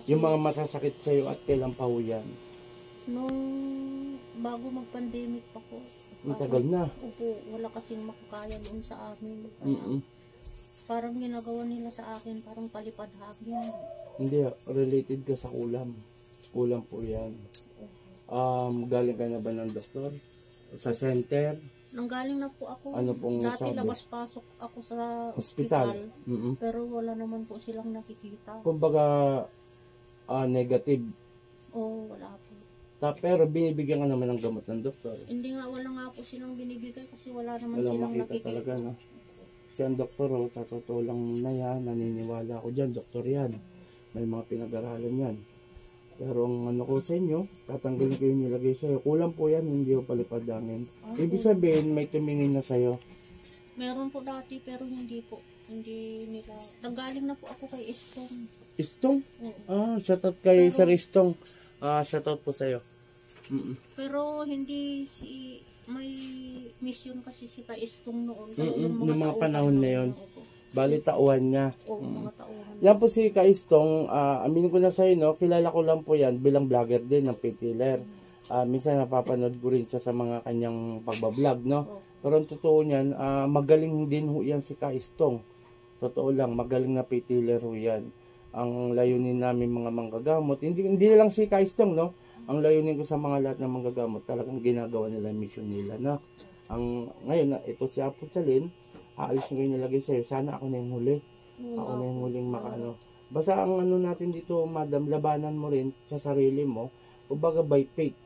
Yung mga masasakit sa'yo at kailan pa ho yan? Nung bago mag-pandemic pa po. Ang tagal na. Opo, wala kasing makakaya doon sa amin. Parang ginagawa nila sa akin, parang palipad hangin. Hindi, related ka sa kulam. Kulam po yan. Galing ka na ba ng doktor? Sa center? Nanggaling na po ako. Ano pong dati sabi? labas-pasok ako sa Hospital. hospital. Pero wala naman po silang nakikita. Kumbaga, negative. Oo, wala po. Pero binibigyan ka naman ng gamot ng doktor. Hindi nga, wala nga po silang binibigay kasi wala naman Wala silang makita nakikita. talaga, no? Kasi ang doktor, sa totoo lang na yan, naniniwala ko dyan, doktor yan. May mga pinag-aralan yan. Pero ang ano ko sa inyo, tatanggalin ko yung nilagay sa'yo. Kulang po yan, hindi ko palipad langin. Ibig sabihin, may tumingin na sa'yo. Meron po dati pero hindi po. Hindi nila. Nanggaling na po ako kay Istong. Istong? Oo. Shoutout kay Sir Istong. Shoutout po sa'yo. Pero hindi may mission kasi si kay Istong noon. Noong mga panahon na yun. Bali, tauhan niya. Oo, mga tauhan. Yan po si Kaistong, aminin ko na sa'yo, no, kilala ko lang po yan bilang vlogger din ng Pitiller. Minsan napapanood ko rin siya sa mga kanyang pagbablog, no. Pero ang totoo niyan, magaling din ho yan si Kaistong. Totoo lang, magaling na Pitiller ho yan. Ang layunin namin mga manggagamot, hindi lang si Kaistong, no. Ang layunin ko sa mga lahat ng manggagamot, talagang ginagawa nila mission nila, no. Ngayon, ito si Apo Chalin, aalis ko yung nilagay sa'yo. Sana ako na yung huli. Ako na yung huling makaano. Basta ang ano natin dito, madam, labanan mo rin sa sarili mo. Kumbaga by faith,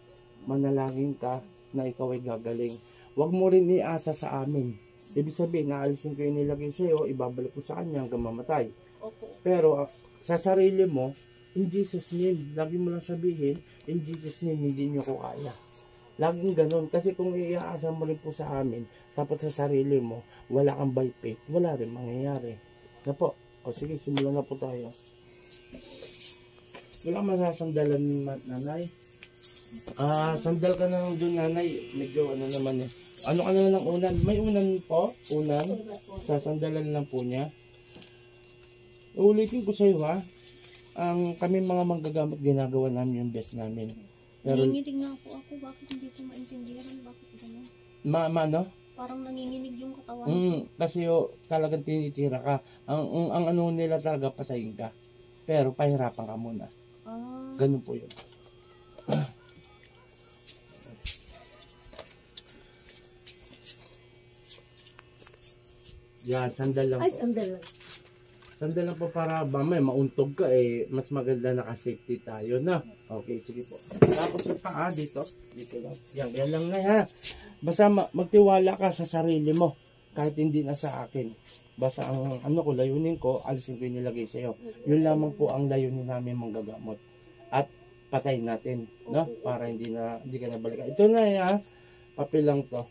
manalangin ka na ikaw ay gagaling. Huwag mo rin iasa sa amin. Ibig sabihin, naalisin ko yung nilagay sa'yo, ibabalik ko sa kanya hanggang mamatay. Pero sa sarili mo, in Jesus name, lagi mo lang sabihin, in Jesus name, hindi nyo ko kaya. Laging ganun. Kasi kung iaasa mo rin po sa amin, tapos sa sarili mo, wala kang by faith, wala rin mangyayari. Na po. O sige, simulan na po tayo. Wala masasandalan, nanay. Sandal ka na lang dun, nanay. Medyo ano naman eh. Ano ka na ng unan? May unan po? Unan? Sasandalan lang po niya. Uulitin ko sa'yo, ha. Kami mga manggagamot, ginagawa namin yung best namin. Pero nanginginig nga po ako. Bakit hindi ko maintindihan? Bakit gano'n? ano? Parang nanginginig yung katawan. Kasi talagang tinitira ka. Ang ano nila talaga, patayin ka. Pero pahirapan ka muna. Ganun po yun. Yan, sandal lang po. Ay, sandal lang. Sandal lang po para may mauntog ka eh. Mas maganda naka-safety tayo na. Okay, sige po. Tapos yung paa dito. Dito lang. Yan lang na ha. Basta magtiwala ka sa sarili mo. Kahit hindi na sa akin. Basta ang ano ko, layunin ko, alisin ko yung nilagay sa'yo. Yun lamang po ang layunin namin manggagamot. At patay natin. No? Para hindi ka na balikan. Ito na ha. Papel lang to.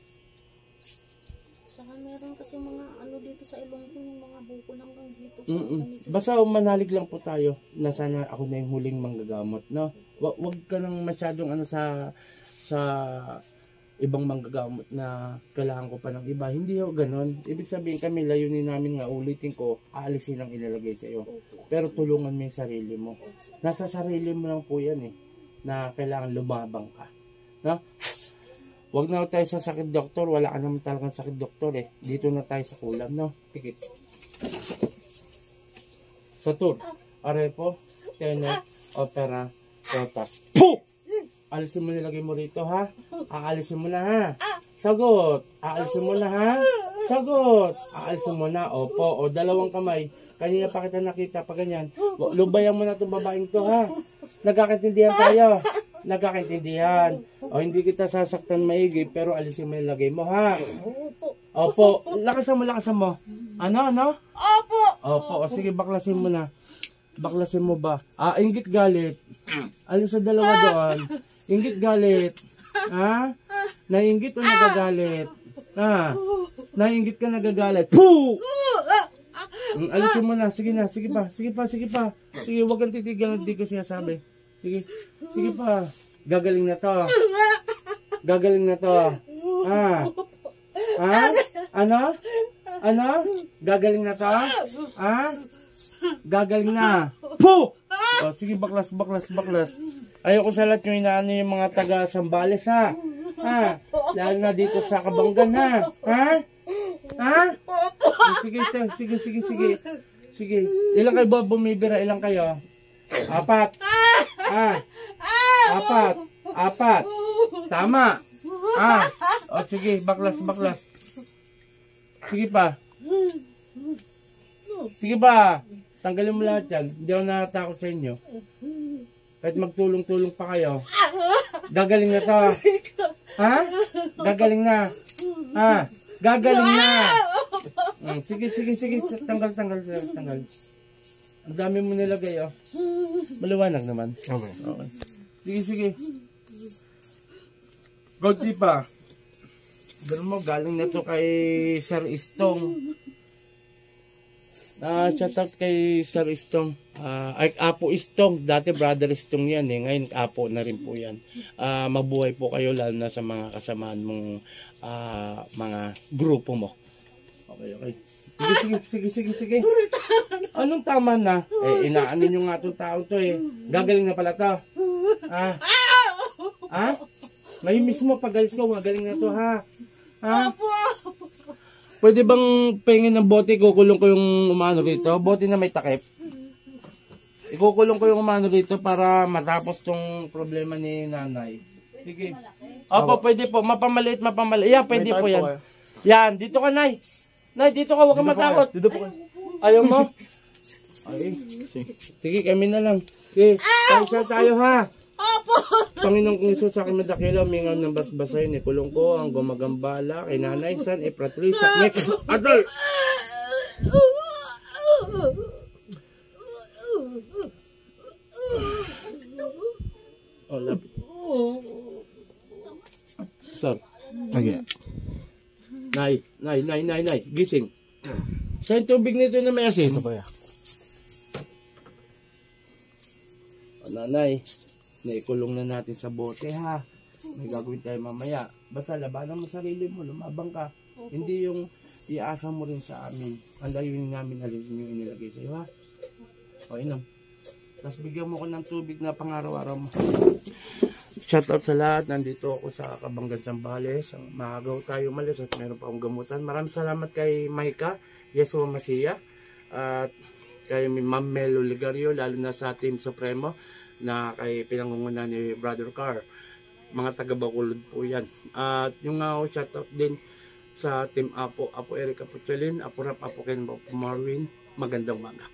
Saka meron kasi mga ano dito sa ilong ko, yung mga buko hanggang dito. Basta manalig lang po tayo na sana ako na yung huling manggagamot. No? Wag ka nang masyadong ano sa ibang manggagamot na kailangan ko pa ng iba. Hindi ho ganon. Ibig sabihin kami, layunin namin nga, ulitin ko, aalisin ang ilalagay sa iyo. Pero tulungan mo yung sarili mo. Nasa sarili mo lang po yan eh, na kailangan lumabang ka. No? Huwag na tayo sa sakit doktor. Wala ka naman talagang sakit doktor eh. Dito na tayo sa kulam, no? Tikit. Saturn, Arepo, Tenet, Opera, Totas. Puh! Alisin mo nilagay mo rito, ha? Aalisin mo na, ha? Sagot! Aalisin mo na, ha? Sagot! Aalisin mo na, opo. O, dalawang kamay. Kanina pa kita nakita pa ganyan. Lubayan mo na itong babaeng to, ha? Nagkakaintindihan tayo. Nagkakaintindihan. O, hindi kita sasaktan maigi, pero alisin mo nilagay mo, ha? Opo. Lakasan mo. Ano? Opo! Opo. O, sige, baklasin mo na. Baklasin mo ba? Inggit galit. Alin sa dalawa doon? Inggit galit. Ha? Nainggit o nagagalit? Ha? Nainggit ka nagagalit? Puh! Alisin mo na. Sige na. Sige pa. Sige, huwag kang titigil. Hindi ko sinasabi. Sige pa. Gagaling na to. Ha? Ano? Gagaling na to? Ha? Gagaling na. Puh! O, sige, baklas. Ayoko sa lahat yung inaano yung mga taga Sambales, ha? Ha? Lalo na dito sa Kabanggan, ha? Ha? Ha? Sige. Ilang kayo ba bumibira? Ilang kayo? 4. Ah. 4. Tama. O, sige, baklas. Sige pa. Tanggalin mo lahat yan. Hindi ako natatakot sa inyo. Kahit magtulong-tulong pa kayo. Gagaling na to. Ha? Gagaling na. Gagaling na. Sige. Tanggal. Ang dami mo nilagay, oh. Maliwanag naman. Okay. Sige. Goldie pa. Ganun mo, galing na to kay Sir Istong. Shout out kay Sir Istong. Ay, Apo Istong. Dati Brother Istong yan eh. Ngayon Apo na rin po yan. Mabuhay po kayo lalo na sa mga kasamaan mong mga grupo mo. Okay. Sige. Anong tama na? Inaano nyo nga itong tao to eh. Gagaling na pala to. Ngayon mismo pagalis ko, gagaling na to ha. Pwede bang pengin ng bote, kukulong ko yung umano rito? Bote na may takip. Ikukulong ko yung umano rito para matapos tong problema ni nanay. Sige. Opo, pwede po. Mapamaliit. Yan, pwede po yan. Yan, dito ka, Nay. Nay, dito ka, huwag kang matakot. Dito po. Ayaw mo? Ay. Sige, kami na lang. Okay, tayo ha. Panginoong kong Isus, sa akin madakila, umingaw ng basbasayin, ikulong ko ang gumagambala kay Nanay San, Patricia, next, Adol! Lapit. Sir. Okay. Nay, gising. Sa tubig nito na may asin. Ito ba yan? Nanay, naikulong na natin sa bote ha. May gagawin tayo mamaya. Basta labanan mo sarili mo, lumabang ka. Hindi yung iasa mo rin sa amin. Ang layunin namin alisin yung inilagay sa iyo ha. O inom. Tapos bigyan mo ko ng tubig na pangaraw-araw mo. Shoutout sa lahat. Nandito ako sa Kabanggan Sambales. Mahagaw tayo malis at meron pa akong gamutan. Maraming salamat kay Maika, Yesua Masia, at kay Ma'am Melo Ligario, lalo na sa Team Supremo na kay pinangungunan ni Brother Carr. Mga taga-Bacolod po yan. At yung shoutout din sa Team Apo Eric Apuchelin, Apo Rap, Apo Ken, Apo Marwin. Magandang umaga.